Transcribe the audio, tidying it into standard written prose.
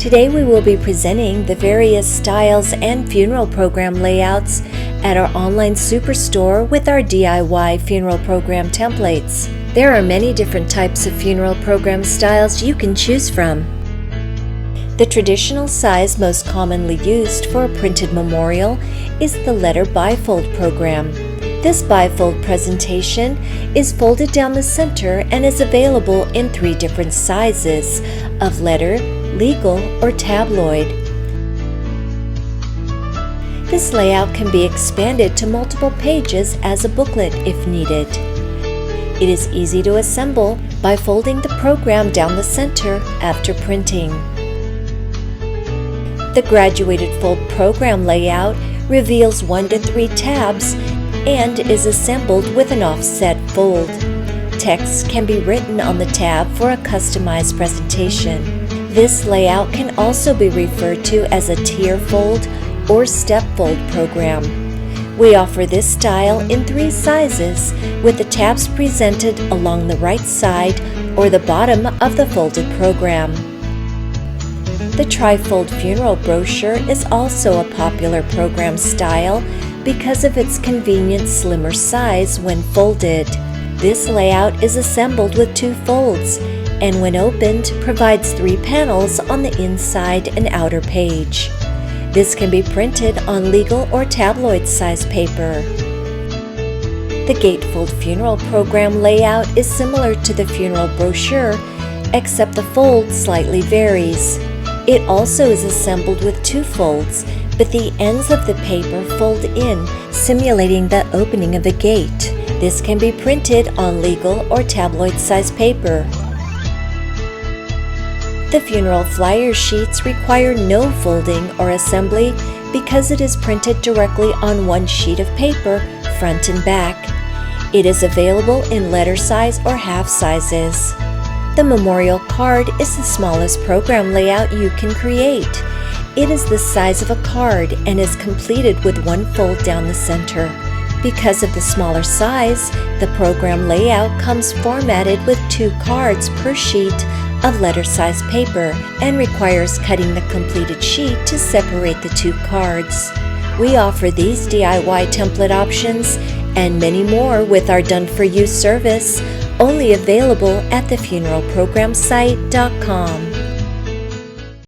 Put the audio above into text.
Today we will be presenting the various styles and funeral program layouts at our online superstore with our DIY funeral program templates. There are many different types of funeral program styles you can choose from. The traditional size most commonly used for a printed memorial is the letter bifold program. This bifold presentation is folded down the center and is available in 3 different sizes of letter, legal, or tabloid. This layout can be expanded to multiple pages as a booklet if needed. It is easy to assemble by folding the program down the center after printing. The graduated fold program layout reveals 1 to 3 tabs and is assembled with an offset fold. Text can be written on the tab for a customized presentation. This layout can also be referred to as a tier fold or step fold program. We offer this style in 3 sizes, with the tabs presented along the right side or the bottom of the folded program. The TriFold funeral brochure is also a popular program style because of its convenient slimmer size when folded. This layout is assembled with 2 folds and when opened provides 3 panels on the inside and outer page. This can be printed on legal or tabloid size paper. The Gatefold funeral program layout is similar to the funeral brochure, except the fold slightly varies. It also is assembled with 2 folds, but the ends of the paper fold in, simulating the opening of a gate. This can be printed on legal or tabloid size paper. The funeral flyer sheets require no folding or assembly because it is printed directly on 1 sheet of paper, front and back. It is available in letter size or half sizes. The memorial card is the smallest program layout you can create. It is the size of a card and is completed with 1 fold down the center. Because of the smaller size, the program layout comes formatted with 2 cards per sheet of letter size paper and requires cutting the completed sheet to separate the 2 cards. We offer these DIY template options and many more with our done-for-you service, only available at thefuneralprogramsite.com.